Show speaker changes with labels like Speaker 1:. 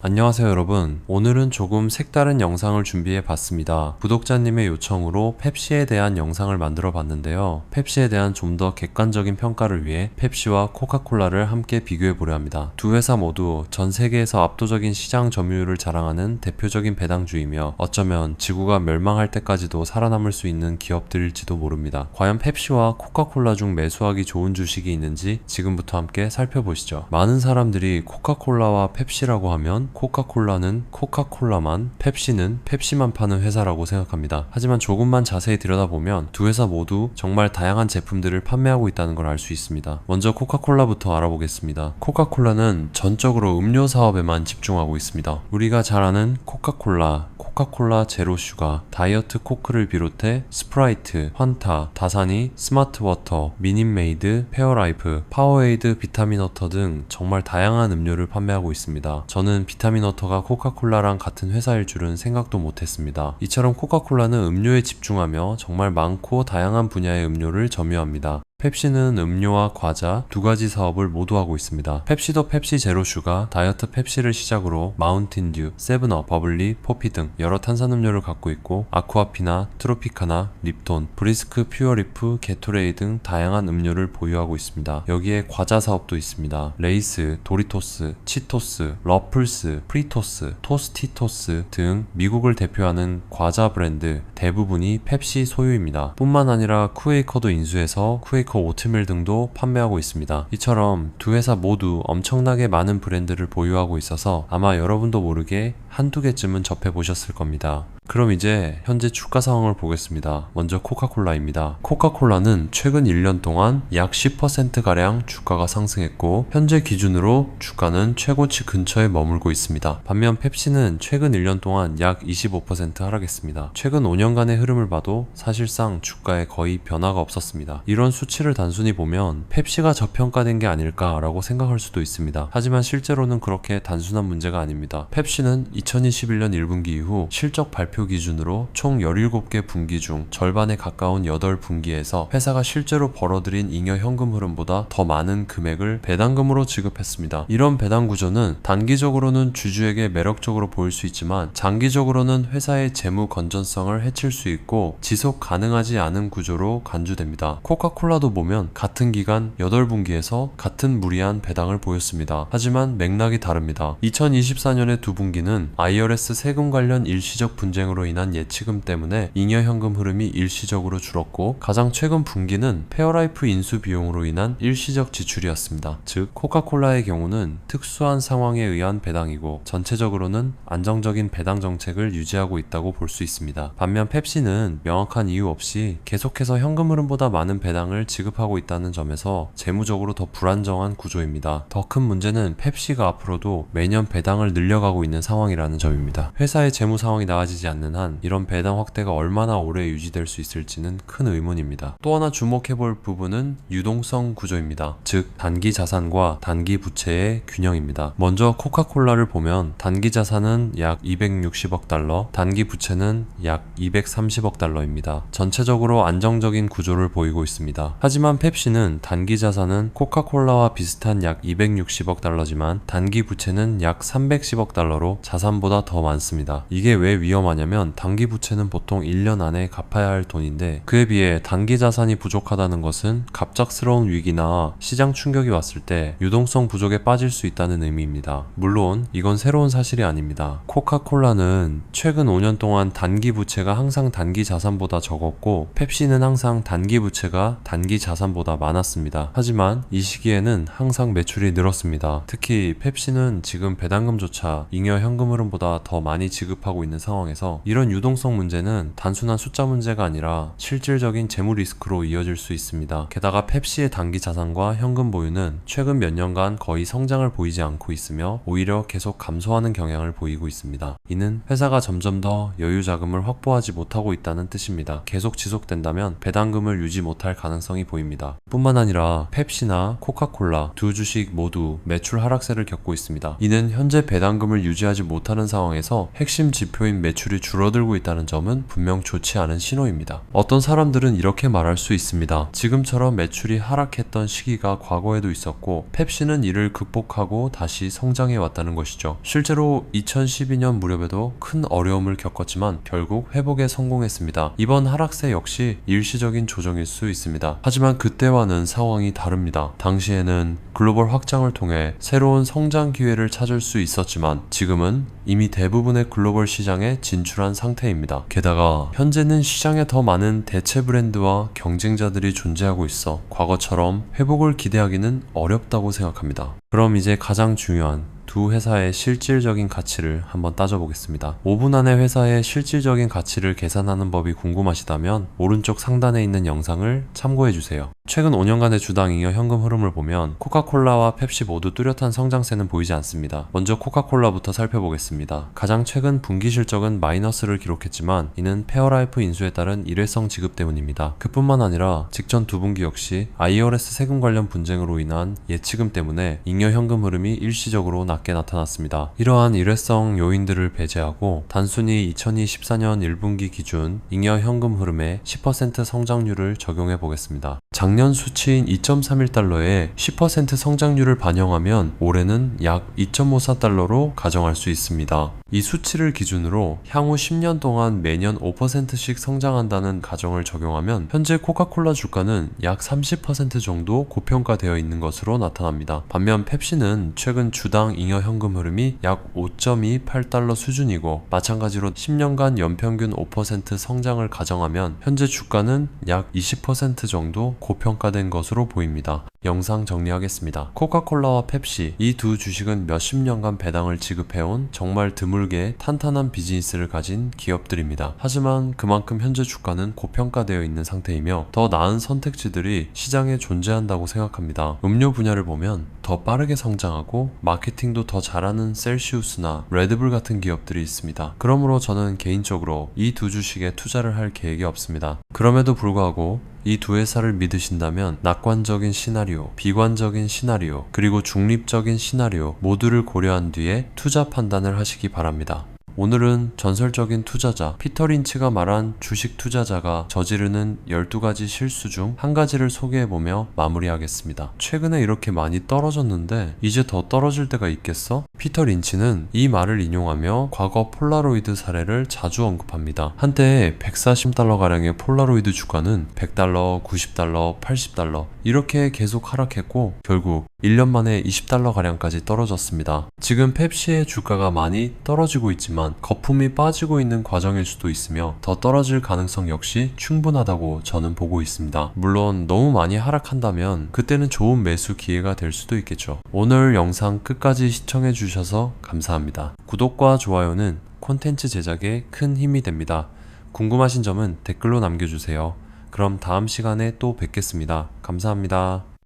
Speaker 1: 안녕하세요 여러분. 오늘은 조금 색다른 영상을 준비해 봤습니다. 구독자님의 요청으로 펩시에 대한 영상을 만들어 봤는데요. 펩시에 대한 좀 더 객관적인 평가를 위해 펩시와 코카콜라를 함께 비교해 보려 합니다. 두 회사 모두 전 세계에서 압도적인 시장 점유율을 자랑하는 대표적인 배당주이며 어쩌면 지구가 멸망할 때까지도 살아남을 수 있는 기업들일지도 모릅니다. 과연 펩시와 코카콜라 중 매수하기 좋은 주식이 있는지 지금부터 함께 살펴보시죠. 많은 사람들이 코카콜라와 펩시라고 하면 코카콜라는 코카콜라만, 펩시는 펩시만 파는 회사라고 생각합니다. 하지만 조금만 자세히 들여다보면 두 회사 모두 정말 다양한 제품들을 판매하고 있다는 걸 알 수 있습니다. 먼저 코카콜라부터 알아보겠습니다. 코카콜라는 전적으로 음료 사업에만 집중하고 있습니다. 우리가 잘 아는 코카콜라, 코카콜라 제로슈가, 다이어트 코크를 비롯해 스프라이트, 환타, 다사니, 스마트워터, 미닛메이드, 페어라이프, 파워에이드 비타민워터 등 정말 다양한 음료를 판매하고 있습니다. 저는 비타민워터가 코카콜라랑 같은 회사일 줄은 생각도 못했습니다. 이처럼 코카콜라는 음료에 집중하며 정말 많고 다양한 분야의 음료를 점유합니다. 펩시는 음료와 과자 두 가지 사업을 모두 하고 있습니다. 펩시도 펩시 제로슈가, 다이어트 펩시를 시작으로 마운틴듀, 세븐업, 버블리, 포피 등 여러 탄산음료를 갖고 있고 아쿠아피나, 트로피카나, 립톤, 브리스크 퓨어리프, 게토레이 등 다양한 음료를 보유하고 있습니다. 여기에 과자 사업도 있습니다. 레이스, 도리토스, 치토스, 러플스, 프리토스, 토스티토스 등 미국을 대표하는 과자 브랜드 대부분이 펩시 소유입니다. 뿐만 아니라 쿠웨이커도 인수해서 쿠웨이커 오트밀 등도 판매하고 있습니다. 이처럼 두 회사 모두 엄청나게 많은 브랜드를 보유하고 있어서 아마 여러분도 모르게 한두 개쯤은 접해보셨을 겁니다. 그럼 이제 현재 주가 상황을 보겠습니다. 먼저 코카콜라입니다. 코카콜라는 최근 1년 동안 약 10%가량 주가가 상승했고 현재 기준으로 주가는 최고치 근처에 머물고 있습니다. 반면 펩시는 최근 1년 동안 약 25% 하락했습니다. 최근 5년간의 흐름을 봐도 사실상 주가에 거의 변화가 없었습니다. 이런 수치를 단순히 보면 펩시가 저평가된 게 아닐까라고 생각할 수도 있습니다. 하지만 실제로는 그렇게 단순한 문제가 아닙니다. 펩시는 2021년 1분기 이후 실적 발표 기준으로 총 17개 분기 중 절반에 가까운 8분기에서 회사가 실제로 벌어들인 잉여 현금 흐름보다 더 많은 금액을 배당금으로 지급했습니다. 이런 배당 구조는 단기적으로는 주주에게 매력적으로 보일 수 있지만 장기적으로는 회사의 재무 건전성을 해칠 수 있고 지속 가능하지 않은 구조로 간주됩니다. 코카콜라도 보면 같은 기간 8분기에서 같은 무리한 배당을 보였습니다. 하지만 맥락이 다릅니다. 2024년의 두 분기는 IRS 세금 관련 일시적 분쟁으로 인한 예치금 때문에 잉여 현금 흐름이 일시적으로 줄었고 가장 최근 분기는 페어라이프 인수 비용으로 인한 일시적 지출이었습니다. 즉 코카콜라의 경우는 특수한 상황에 의한 배당이고 전체적으로는 안정적인 배당 정책을 유지하고 있다고 볼 수 있습니다. 반면 펩시는 명확한 이유 없이 계속해서 현금 흐름보다 많은 배당을 지급하고 있다는 점에서 재무적으로 더 불안정한 구조입니다. 더 큰 문제는 펩시가 앞으로도 매년 배당을 늘려가고 있는 상황이라는 점입니다. 회사의 재무 상황이 나아지지 않는 한 이런 배당 확대가 얼마나 오래 유지될 수 있을지는 큰 의문입니다. 또 하나 주목해볼 부분은 유동성 구조입니다. 즉 단기 자산과 단기 부채의 균형입니다. 먼저 코카콜라를 보면 단기 자산은 약 260억 달러, 단기 부채는 약 230억 달러입니다. 전체적으로 안정적인 구조를 보이고 있습니다. 하지만 펩시는 단기 자산은 코카콜라와 비슷한 약 260억 달러지만 단기 부채는 약 310억 달러로 자산보다 더 많습니다. 이게 왜 위험하냐면 단기 부채는 보통 1년 안에 갚아야 할 돈인데 그에 비해 단기 자산이 부족하다는 것은 갑작스러운 위기나 시장 충격이 왔을 때 유동성 부족에 빠질 수 있다는 의미입니다. 물론 이건 새로운 사실이 아닙니다. 코카콜라는 최근 5년 동안 단기 부채가 항상 단기 자산보다 적었고 펩시는 항상 단기 부채가 단기 자산보다 많았습니다. 하지만 이 시기에는 항상 매출이 늘었습니다. 특히 펩시는 지금 배당금조차 잉여 현금 흐름보다 더 많이 지급하고 있는 상황에서 이런 유동성 문제는 단순한 숫자 문제가 아니라 실질적인 재무 리스크로 이어질 수 있습니다. 게다가 펩시의 단기 자산과 현금 보유는 최근 몇 년간 거의 성장을 보이지 않고 있으며 오히려 계속 감소하는 경향을 보이고 있습니다. 이는 회사가 점점 더 여유 자금을 확보하지 못하고 있다는 뜻입니다. 계속 지속된다면 배당금을 유지 못할 가능성이 보입니다. 뿐만 아니라 펩시나 코카콜라 두 주식 모두 매출 하락세를 겪고 있습니다. 이는 현재 배당금을 유지하지 못하는 상황에서 핵심 지표인 매출이 매출이 줄어들고 있다는 점은 분명 좋지 않은 신호입니다. 어떤 사람들은 이렇게 말할 수 있습니다. 지금처럼 매출이 하락했던 시기가 과거에도 있었고 펩시는 이를 극복하고 다시 성장해 왔다는 것이죠. 실제로 2012년 무렵에도 큰 어려움을 겪었지만 결국 회복에 성공했습니다. 이번 하락세 역시 일시적인 조정일 수 있습니다. 하지만 그때와는 상황이 다릅니다. 당시에는 글로벌 확장을 통해 새로운 성장 기회를 찾을 수 있었지만 지금은 이미 대부분의 글로벌 시장에 진출한 상태입니다. 게다가 현재는 시장에 더 많은 대체 브랜드와 경쟁자들이 존재하고 있어 과거처럼 회복을 기대하기는 어렵다고 생각합니다. 그럼 이제 가장 중요한 두 회사의 실질적인 가치를 한번 따져보겠습니다. 5분 안에 회사의 실질적인 가치를 계산하는 법이 궁금하시다면 오른쪽 상단에 있는 영상을 참고해주세요. 최근 5년간의 주당 잉여 현금 흐름을 보면 코카콜라와 펩시 모두 뚜렷한 성장세는 보이지 않습니다. 먼저 코카콜라부터 살펴보겠습니다. 가장 최근 분기 실적은 마이너스를 기록했지만 이는 페어라이프 인수에 따른 일회성 지급 때문입니다. 그뿐만 아니라 직전 두 분기 역시 IRS 세금 관련 분쟁으로 인한 예치금 때문에 잉여 현금 흐름이 일시적으로 낮게 나타났습니다. 이러한 일회성 요인들을 배제하고 단순히 2024년 1분기 기준 잉여 현금 흐름에 10% 성장률을 적용해 보겠습니다. 작년 수치인 2.31달러에 10% 성장률을 반영하면 올해는 약 2.54달러로 가정할 수 있습니다. 이 수치를 기준으로 향후 10년 동안 매년 5%씩 성장한다는 가정을 적용하면 현재 코카콜라 주가는 약 30% 정도 고평가되어 있는 것으로 나타납니다. 반면 펩시는 최근 주당 잉여 현금 흐름이 약 5.28달러 수준이고 마찬가지로 10년간 연평균 5% 성장을 가정하면 현재 주가는 약 20% 정도 고평가된 것으로 보입니다. 영상 정리하겠습니다. 코카콜라와 펩시 이 두 주식은 몇십 년간 배당을 지급해온 정말 드물게 탄탄한 비즈니스를 가진 기업들입니다. 하지만 그만큼 현재 주가는 고평가되어 있는 상태이며 더 나은 선택지들이 시장에 존재한다고 생각합니다. 음료 분야를 보면 더 빠르게 성장하고 마케팅도 더 잘하는 셀시우스나 레드불 같은 기업들이 있습니다. 그러므로 저는 개인적으로 이 두 주식에 투자를 할 계획이 없습니다. 그럼에도 불구하고 이 두 회사를 믿으신다면 낙관적인 시나리오, 비관적인 시나리오, 그리고 중립적인 시나리오 모두를 고려한 뒤에 투자 판단을 하시기 바랍니다. 오늘은 전설적인 투자자 피터 린치가 말한 주식 투자자가 저지르는 12가지 실수 중 한 가지를 소개해보며 마무리하겠습니다. 최근에 이렇게 많이 떨어졌는데 이제 더 떨어질 때가 있겠어? 피터 린치는 이 말을 인용하며 과거 폴라로이드 사례를 자주 언급합니다. 한때 140달러가량의 폴라로이드 주가는 100달러, 90달러, 80달러 이렇게 계속 하락했고 결국 1년 만에 20달러가량까지 떨어졌습니다. 지금 펩시의 주가가 많이 떨어지고 있지만 거품이 빠지고 있는 과정일 수도 있으며 더 떨어질 가능성 역시 충분하다고 저는 보고 있습니다. 물론 너무 많이 하락한다면 그때는 좋은 매수 기회가 될 수도 있겠죠. 오늘 영상 끝까지 시청해 주셔서 감사합니다. 구독과 좋아요는 콘텐츠 제작에 큰 힘이 됩니다. 궁금하신 점은 댓글로 남겨주세요. 그럼 다음 시간에 또 뵙겠습니다. 감사합니다.